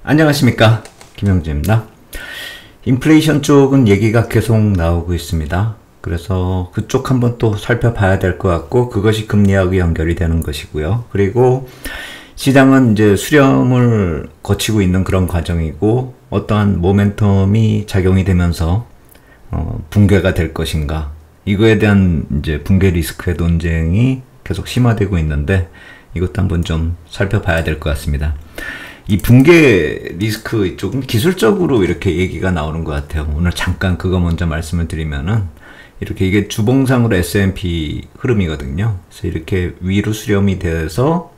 안녕하십니까, 김영재입니다. 인플레이션 쪽은 얘기가 계속 나오고 있습니다. 그래서 그쪽 한번 또 살펴봐야 될 것 같고, 그것이 금리하고 연결이 되는 것이고요. 그리고 시장은 이제 수렴을 거치고 있는 그런 과정이고, 어떠한 모멘텀이 작용이 되면서 붕괴가 될 것인가, 이거에 대한 이제 붕괴 리스크의 논쟁이 계속 심화되고 있는데, 이것도 한번 좀 살펴봐야 될 것 같습니다. 이 붕괴 리스크 쪽은 기술적으로 이렇게 얘기가 나오는 것 같아요. 오늘 잠깐 그거 먼저 말씀을 드리면은, 이렇게 이게 주봉상으로 S&P 흐름이거든요. 그래서 이렇게 위로 수렴이 돼서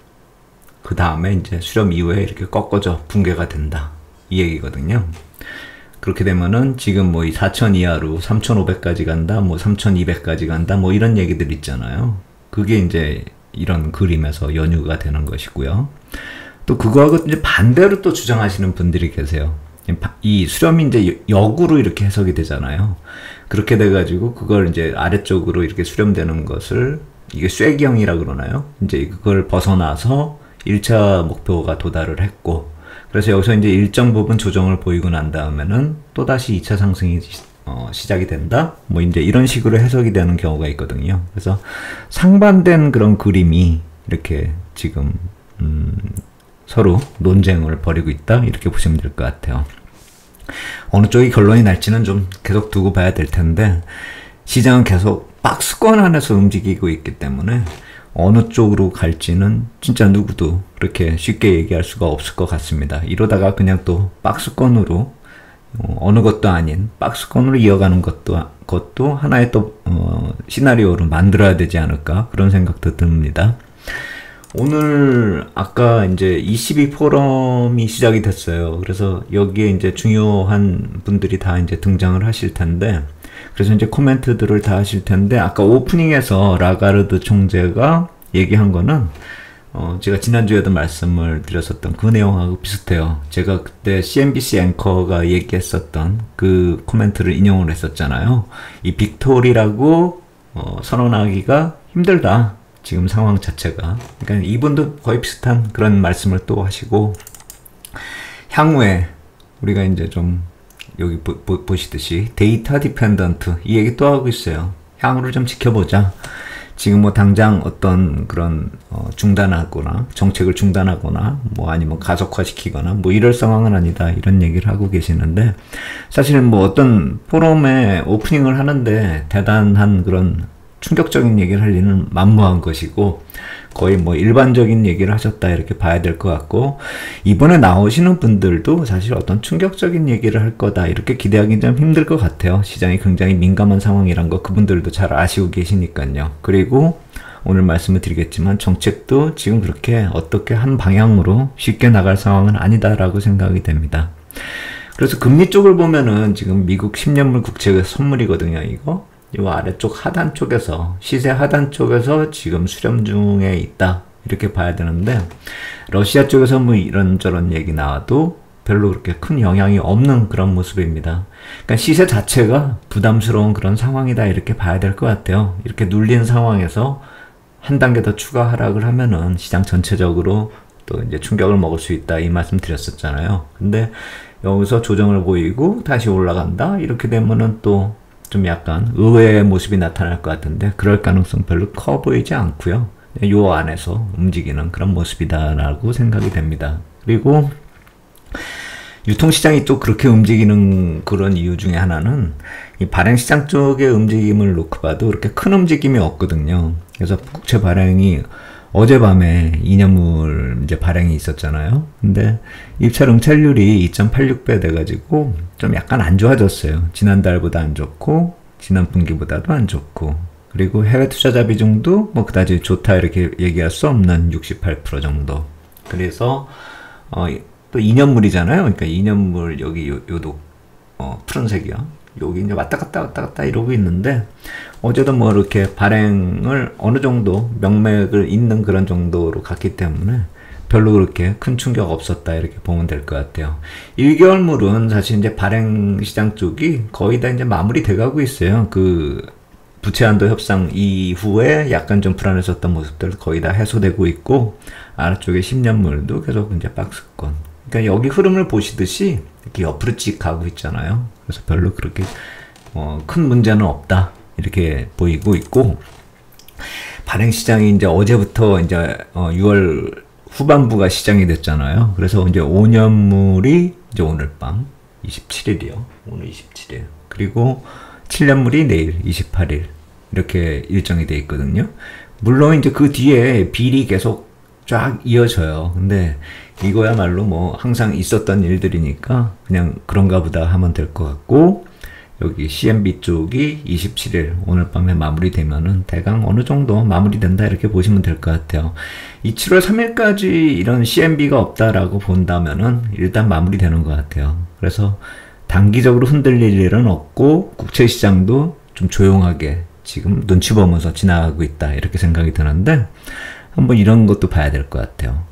그 다음에 이제 수렴 이후에 이렇게 꺾어져 붕괴가 된다, 이 얘기거든요. 그렇게 되면은 지금 뭐 이 4,000 이하로 3,500까지 간다, 뭐 3,200까지 간다, 뭐 이런 얘기들 있잖아요. 그게 이제 이런 그림에서 연유가 되는 것이고요. 또 그거하고 이제 반대로 또 주장하시는 분들이 계세요. 이 수렴이 이제 역으로 이렇게 해석이 되잖아요. 그렇게 돼가지고 그걸 이제 아래쪽으로 이렇게 수렴되는 것을, 이게 쐐기형이라 그러나요? 이제 그걸 벗어나서 1차 목표가 도달을 했고, 그래서 여기서 이제 일정 부분 조정을 보이고 난 다음에는 또다시 2차 상승이 시작이 된다? 뭐 이제 이런 식으로 해석이 되는 경우가 있거든요. 그래서 상반된 그런 그림이 이렇게 지금 서로 논쟁을 벌이고 있다, 이렇게 보시면 될 것 같아요. 어느 쪽이 결론이 날지는 좀 계속 두고 봐야 될 텐데, 시장은 계속 박스권 안에서 움직이고 있기 때문에 어느 쪽으로 갈지는 진짜 누구도 그렇게 쉽게 얘기할 수가 없을 것 같습니다. 이러다가 그냥 또 박스권으로, 어느 것도 아닌 박스권으로 이어가는 것도 하나의 또 시나리오로 만들어야 되지 않을까, 그런 생각도 듭니다. 오늘 아까 이제 22 포럼이 시작이 됐어요. 그래서 여기에 이제 중요한 분들이 다 이제 등장을 하실 텐데, 그래서 이제 코멘트들을 다 하실 텐데, 아까 오프닝에서 라가르드 총재가 얘기한 거는 제가 지난주에도 말씀을 드렸었던 그 내용하고 비슷해요. 제가 그때 CNBC 앵커가 얘기했었던 그 코멘트를 인용을 했었잖아요. 이 빅토리라고 선언하기가 힘들다, 지금 상황 자체가. 그러니까 이분도 거의 비슷한 그런 말씀을 또 하시고, 향후에 우리가 이제 좀 여기 보시듯이 데이터 디펜던트, 이 얘기 또 하고 있어요. 향후를 좀 지켜보자. 지금 뭐 당장 어떤 그런 중단하거나 정책을 중단하거나 뭐 아니면 가속화시키거나 뭐 이럴 상황은 아니다, 이런 얘기를 하고 계시는데, 사실은 뭐 어떤 포럼에 오프닝을 하는데 대단한 그런 충격적인 얘기를 할 리는 만무한 것이고, 거의 뭐 일반적인 얘기를 하셨다, 이렇게 봐야 될 것 같고, 이번에 나오시는 분들도 사실 어떤 충격적인 얘기를 할 거다, 이렇게 기대하기 좀 힘들 것 같아요. 시장이 굉장히 민감한 상황이란 거 그분들도 잘 아시고 계시니까요. 그리고 오늘 말씀을 드리겠지만, 정책도 지금 그렇게 어떻게 한 방향으로 쉽게 나갈 상황은 아니다라고 생각이 됩니다. 그래서 금리 쪽을 보면은 지금 미국 10년물 국채 선물이거든요, 이거. 이 아래쪽 하단 쪽에서, 시세 하단 쪽에서 지금 수렴 중에 있다, 이렇게 봐야 되는데, 러시아 쪽에서 뭐 이런저런 얘기 나와도 별로 그렇게 큰 영향이 없는 그런 모습입니다. 그러니까 시세 자체가 부담스러운 그런 상황이다, 이렇게 봐야 될 것 같아요. 이렇게 눌린 상황에서 한 단계 더 추가 하락을 하면은 시장 전체적으로 또 이제 충격을 먹을 수 있다, 이 말씀 드렸었잖아요. 근데 여기서 조정을 보이고 다시 올라간다, 이렇게 되면은 또 좀 약간 의외의 모습이 나타날 것 같은데, 그럴 가능성 별로 커 보이지 않고요. 요 안에서 움직이는 그런 모습이다라고 생각이 됩니다. 그리고 유통시장이 또 그렇게 움직이는 그런 이유 중에 하나는, 이 발행시장 쪽의 움직임을 놓고 봐도 그렇게 큰 움직임이 없거든요. 그래서 국채 발행이 어젯밤에 2년물 이제 발행이 있었잖아요. 근데 입찰 응찰률이 2.86배 돼가지고 좀 약간 안 좋아졌어요. 지난달보다 안 좋고, 지난 분기보다도 안 좋고, 그리고 해외 투자자 비중도 뭐 그다지 좋다, 이렇게 얘기할 수 없는 68% 정도. 그래서 또 2년물이잖아요. 그러니까 2년물 여기 요도 푸른색이요. 여기 이제 왔다 갔다 이러고 있는데, 어제도 뭐 이렇게 발행을 어느 정도 명맥을 잇는 그런 정도로 갔기 때문에 별로 그렇게 큰 충격 없었다, 이렇게 보면 될 것 같아요. 1개월물은 사실 이제 발행 시장 쪽이 거의 다 이제 마무리 돼 가고 있어요. 그 부채한도 협상 이후에 약간 좀 불안했었던 모습들 거의 다 해소되고 있고, 아래쪽에 10년물도 계속 이제 박스권, 그러니까 여기 흐름을 보시듯이 이렇게 옆으로 찍 가고 있잖아요. 그래서 별로 그렇게 큰 문제는 없다 이렇게 보이고 있고, 발행시장이 이제 어제부터 이제 6월 후반부가 시장이 됐잖아요. 그래서 이제 5년물이 이제 오늘 밤 27일이요. 오늘 27일. 그리고 7년물이 내일 28일. 이렇게 일정이 돼 있거든요. 물론 이제 그 뒤에 빌이 계속 쫙 이어져요. 근데 이거야말로 뭐 항상 있었던 일들이니까 그냥 그런가 보다 하면 될 것 같고, 여기 CMB 쪽이 27일 오늘 밤에 마무리되면은 대강 어느 정도 마무리된다 이렇게 보시면 될 것 같아요. 이 7월 3일까지 이런 CMB가 없다라고 본다면은 일단 마무리되는 것 같아요. 그래서 단기적으로 흔들릴 일은 없고 국채시장도 좀 조용하게 지금 눈치 보면서 지나가고 있다 이렇게 생각이 드는데, 한번 이런 것도 봐야 될 것 같아요.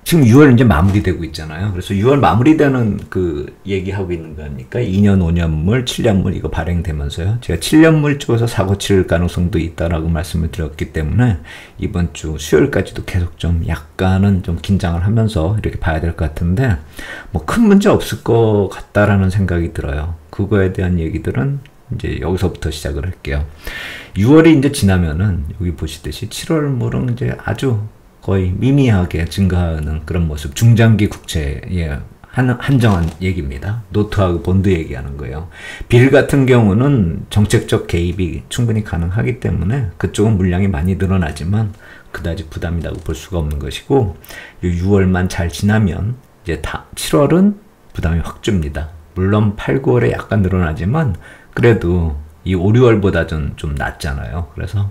지금 6월 이제 마무리되고 있잖아요. 그래서 6월 마무리되는 그 얘기하고 있는 거니까 2년, 5년물, 7년물 이거 발행되면서요. 제가 7년물 쪽에서 사고 칠 가능성도 있다라고 말씀을 드렸기 때문에 이번 주 수요일까지도 계속 좀 약간은 좀 긴장을 하면서 이렇게 봐야 될 것 같은데, 뭐 큰 문제 없을 것 같다라는 생각이 들어요. 그거에 대한 얘기들은 이제 여기서부터 시작을 할게요. 6월이 이제 지나면은 여기 보시듯이 7월물은 이제 아주 거의 미미하게 증가하는 그런 모습, 중장기 국채에 한정한 얘기입니다. 노트하고 본드 얘기하는 거예요. 빌 같은 경우는 정책적 개입이 충분히 가능하기 때문에 그쪽은 물량이 많이 늘어나지만 그다지 부담이라고 볼 수가 없는 것이고, 6월만 잘 지나면 이제 7월은 부담이 확 줍니다. 물론 8, 9월에 약간 늘어나지만 그래도 이 5, 6월보다 좀 낫잖아요. 그래서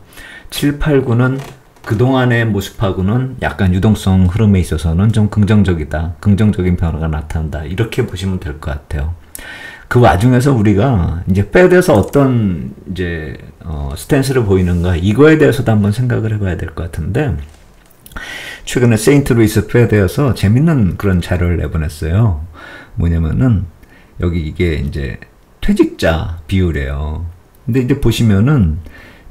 7, 8, 9는 그동안의 모습하고는 약간 유동성 흐름에 있어서는 좀 긍정적이다. 긍정적인 변화가 나타난다. 이렇게 보시면 될 것 같아요. 그 와중에서 우리가 이제 패드에서 어떤 이제 스탠스를 보이는가, 이거에 대해서도 한번 생각을 해봐야 될 것 같은데, 최근에 세인트루이스 패드에서 재밌는 그런 자료를 내보냈어요. 뭐냐면은 여기 이게 이제 퇴직자 비율이에요. 근데 이제 보시면은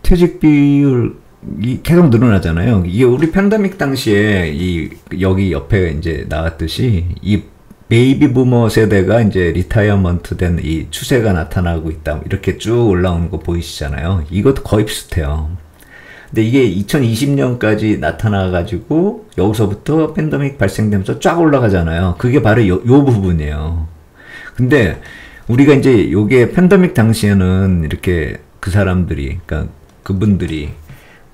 퇴직 비율 이 계속 늘어나잖아요. 이게 우리 팬데믹 당시에 여기 옆에 이제 나왔듯이 이 베이비 부머 세대가 이제 리타이어먼트 된 이 추세가 나타나고 있다. 이렇게 쭉 올라오는 거 보이시잖아요. 이것도 거의 비슷해요. 근데 이게 2020년까지 나타나가지고 여기서부터 팬데믹 발생되면서 쫙 올라가잖아요. 그게 바로 요 부분이에요. 근데 우리가 이제 요게 팬데믹 당시에는 이렇게 그 사람들이, 그러니까 그분들이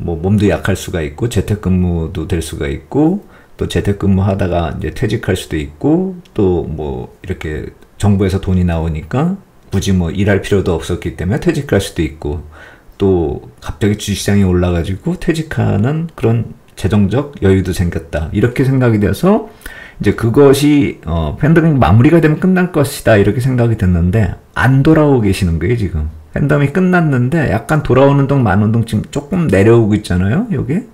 뭐 몸도 약할 수가 있고 재택근무도 될 수가 있고 또 재택근무 하다가 이제 퇴직할 수도 있고 또 뭐 이렇게 정부에서 돈이 나오니까 굳이 뭐 일할 필요도 없었기 때문에 퇴직할 수도 있고, 또 갑자기 주식시장이 올라가지고 퇴직하는 그런 재정적 여유도 생겼다. 이렇게 생각이 돼서 이제 그것이 팬데믹 마무리가 되면 끝날 것이다 이렇게 생각이 됐는데, 안 돌아오고 계시는 거예요 지금. 팬데믹 끝났는데 약간 돌아오는 동 마는 동 지금 조금 내려오고 있잖아요. 요게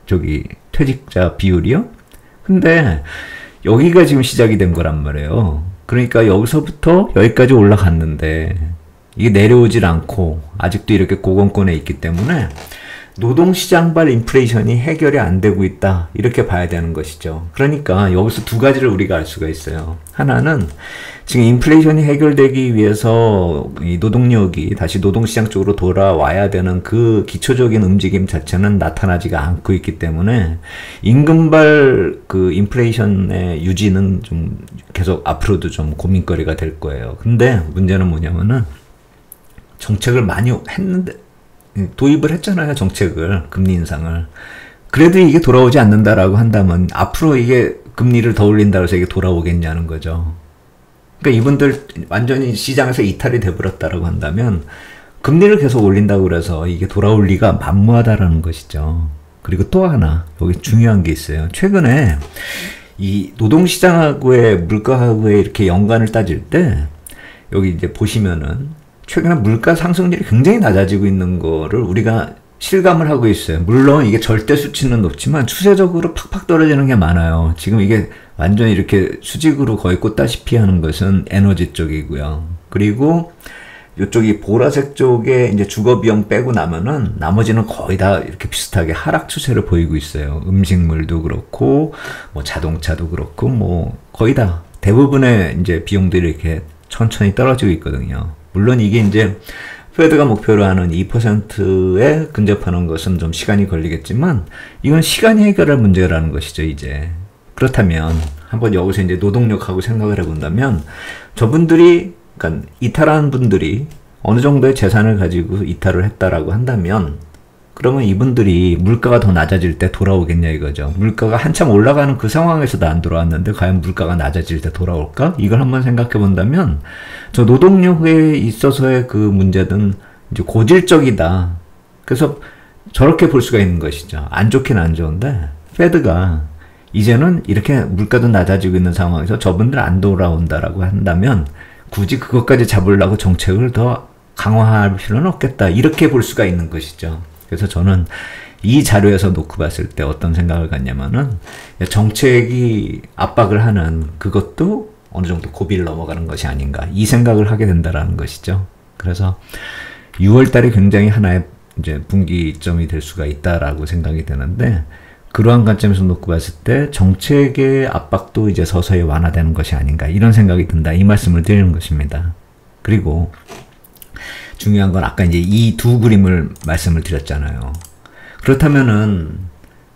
저기 퇴직자 비율이요. 근데 여기가 지금 시작이 된 거란 말이에요. 그러니까 여기서부터 여기까지 올라갔는데 이게 내려오질 않고 아직도 이렇게 고공권에 있기 때문에 노동시장발 인플레이션이 해결이 안 되고 있다 이렇게 봐야 되는 것이죠. 그러니까 여기서 두 가지를 우리가 알 수가 있어요. 하나는 지금 인플레이션이 해결되기 위해서 이 노동력이 다시 노동시장 쪽으로 돌아와야 되는 그 기초적인 움직임 자체는 나타나지가 않고 있기 때문에 임금발 그 인플레이션의 유지는 좀 계속 앞으로도 좀 고민거리가 될 거예요. 근데 문제는 뭐냐면은 정책을 많이 했는데 도입을 했잖아요. 정책을, 금리 인상을. 그래도 이게 돌아오지 않는다라고 한다면 앞으로 이게 금리를 더 올린다고 해서 이게 돌아오겠냐는 거죠. 그러니까 이분들 완전히 시장에서 이탈이 돼버렸다라고 한다면 금리를 계속 올린다고 그래서 이게 돌아올 리가 만무하다라는 것이죠. 그리고 또 하나 여기 중요한 게 있어요. 최근에 이 노동시장하고의 물가하고의 이렇게 연관을 따질 때 여기 이제 보시면은 최근에 물가 상승률이 굉장히 낮아지고 있는 거를 우리가 실감을 하고 있어요. 물론 이게 절대 수치는 높지만 추세적으로 팍팍 떨어지는 게 많아요. 지금 이게 완전히 이렇게 수직으로 거의 꽂다시피 하는 것은 에너지 쪽이고요. 그리고 이쪽이 보라색 쪽에 이제 주거 비용 빼고 나면은 나머지는 거의 다 이렇게 비슷하게 하락 추세를 보이고 있어요. 음식물도 그렇고 뭐 자동차도 그렇고 뭐 거의 다 대부분의 이제 비용들이 이렇게 천천히 떨어지고 있거든요. 물론 이게 이제 페드가 목표로 하는 2%에 근접하는 것은 좀 시간이 걸리겠지만 이건 시간이 해결할 문제라는 것이죠, 이제. 그렇다면 한번 여기서 이제 노동력하고 생각을 해본다면 저분들이 그러니까 이탈한 분들이 어느 정도의 재산을 가지고 이탈을 했다라고 한다면 그러면 이분들이 물가가 더 낮아질 때 돌아오겠냐 이거죠. 물가가 한참 올라가는 그 상황에서도 안 돌아왔는데 과연 물가가 낮아질 때 돌아올까? 이걸 한번 생각해 본다면 저 노동력에 있어서의 그 문제는 이제 고질적이다. 그래서 저렇게 볼 수가 있는 것이죠. 안 좋긴 안 좋은데 페드가 이제는 이렇게 물가도 낮아지고 있는 상황에서 저분들 안 돌아온다라고 한다면 굳이 그것까지 잡으려고 정책을 더 강화할 필요는 없겠다. 이렇게 볼 수가 있는 것이죠. 그래서 저는 이 자료에서 놓고 봤을 때 어떤 생각을 갖냐면은 정책이 압박을 하는 그것도 어느 정도 고비를 넘어가는 것이 아닌가. 이 생각을 하게 된다라는 것이죠. 그래서 6월 달이 굉장히 하나의 이제 분기점이 될 수가 있다라고 생각이 되는데 그러한 관점에서 놓고 봤을 때 정책의 압박도 이제 서서히 완화되는 것이 아닌가 이런 생각이 든다. 이 말씀을 드리는 것입니다. 그리고 중요한 건 아까 이제 이 두 그림을 말씀을 드렸잖아요. 그렇다면은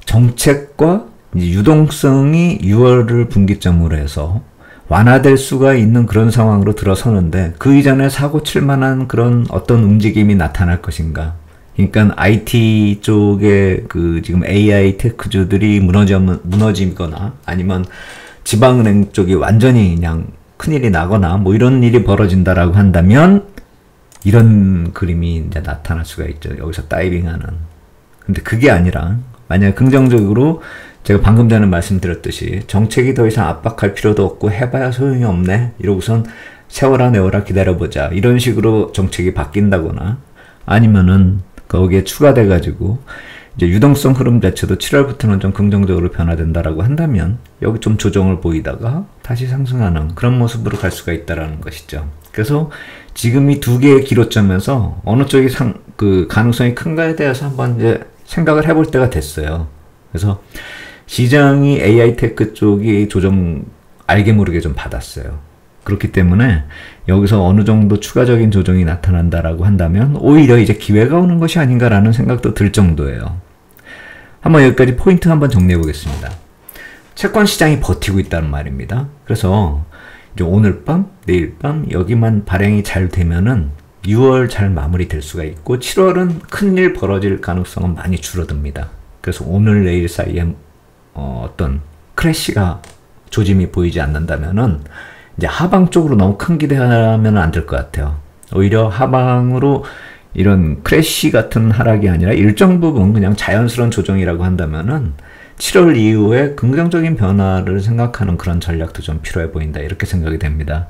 정책과 이제 유동성이 6월을 분기점으로 해서 완화될 수가 있는 그런 상황으로 들어서는데 그 이전에 사고 칠 만한 그런 어떤 움직임이 나타날 것인가. 그러니까 IT 쪽에 그 지금 AI 테크주들이 무너지거나 아니면 지방은행 쪽이 완전히 그냥 큰일이 나거나 뭐 이런 일이 벌어진다라고 한다면 이런 그림이 이제 나타날 수가 있죠. 여기서 다이빙하는. 근데 그게 아니라 만약 긍정적으로 제가 방금 전에 말씀드렸듯이 정책이 더 이상 압박할 필요도 없고 해봐야 소용이 없네. 이러고선 세워라 내워라 기다려보자. 이런 식으로 정책이 바뀐다거나 아니면은 거기에 추가돼가지고 이제 유동성 흐름 자체도 7월부터는 좀 긍정적으로 변화된다라고 한다면 여기 좀 조정을 보이다가 다시 상승하는 그런 모습으로 갈 수가 있다라는 것이죠. 그래서 지금 이 두 개의 기로점에서 어느 쪽이 그 가능성이 큰가에 대해서 한번 이제 생각을 해볼 때가 됐어요. 그래서 시장이 AI 테크 쪽이 조정 알게 모르게 좀 받았어요. 그렇기 때문에 여기서 어느 정도 추가적인 조정이 나타난다라고 한다면 오히려 이제 기회가 오는 것이 아닌가라는 생각도 들 정도예요. 한번 여기까지 포인트 한번 정리해 보겠습니다. 채권 시장이 버티고 있다는 말입니다. 그래서 이제 오늘 밤, 내일 밤 여기만 발행이 잘 되면은 6월 잘 마무리될 수가 있고 7월은 큰일 벌어질 가능성은 많이 줄어듭니다. 그래서 오늘 내일 사이에 어떤 크래시가 조짐이 보이지 않는다면은 이제 하방 쪽으로 너무 큰 기대하면 안 될 것 같아요. 오히려 하방으로 이런 크래시 같은 하락이 아니라 일정 부분 그냥 자연스러운 조정이라고 한다면은 7월 이후에 긍정적인 변화를 생각하는 그런 전략도 좀 필요해 보인다. 이렇게 생각이 됩니다.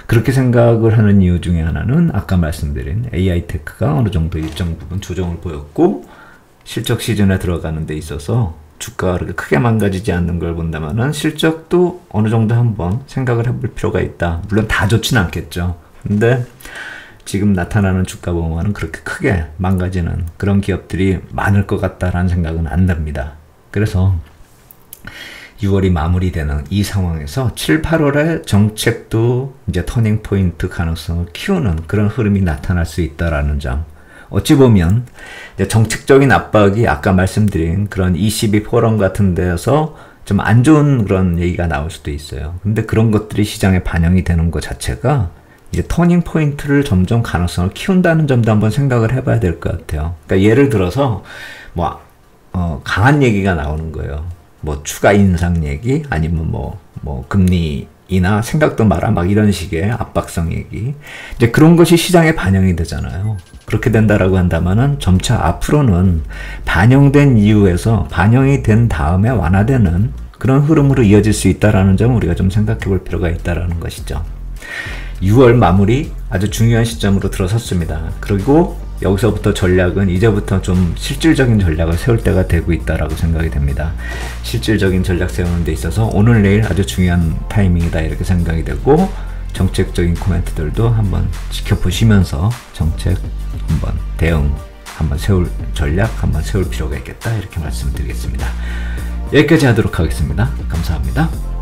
그렇게 생각을 하는 이유 중에 하나는 아까 말씀드린 AI 테크가 어느 정도 일정 부분 조정을 보였고 실적 시즌에 들어가는 데 있어서 주가가 그렇게 크게 망가지지 않는 걸 본다면은 실적도 어느 정도 한번 생각을 해볼 필요가 있다. 물론 다 좋진 않겠죠. 근데 지금 나타나는 주가 보면은 그렇게 크게 망가지는 그런 기업들이 많을 것 같다라는 생각은 안 납니다. 그래서 6월이 마무리되는 이 상황에서 7, 8월에 정책도 이제 터닝 포인트 가능성을 키우는 그런 흐름이 나타날 수 있다라는 점. 어찌 보면 정책적인 압박이 아까 말씀드린 그런 ECB 포럼 같은 데서 좀 안 좋은 그런 얘기가 나올 수도 있어요. 근데 그런 것들이 시장에 반영이 되는 것 자체가 이제 터닝 포인트를 점점 가능성을 키운다는 점도 한번 생각을 해봐야 될 것 같아요. 그러니까 예를 들어서 뭐 강한 얘기가 나오는 거예요. 뭐 추가 인상 얘기 아니면 뭐 금리이나 생각도 마라 막 이런 식의 압박성 얘기 이제 그런 것이 시장에 반영이 되잖아요. 그렇게 된다라고 한다면은 점차 앞으로는 반영된 이후에서 반영이 된 다음에 완화되는 그런 흐름으로 이어질 수 있다라는 점 우리가 좀 생각해 볼 필요가 있다라는 것이죠. 6월 마무리 아주 중요한 시점으로 들어섰습니다. 그리고 여기서부터 전략은 이제부터 좀 실질적인 전략을 세울 때가 되고 있다라고 생각이 됩니다. 실질적인 전략 세우는 데 있어서 오늘 내일 아주 중요한 타이밍이다 이렇게 생각이 되고 정책적인 코멘트들도 한번 지켜보시면서 정책 한번 대응 한번 세울 전략 한번 세울 필요가 있겠다, 이렇게 말씀드리겠습니다. 여기까지 하도록 하겠습니다. 감사합니다.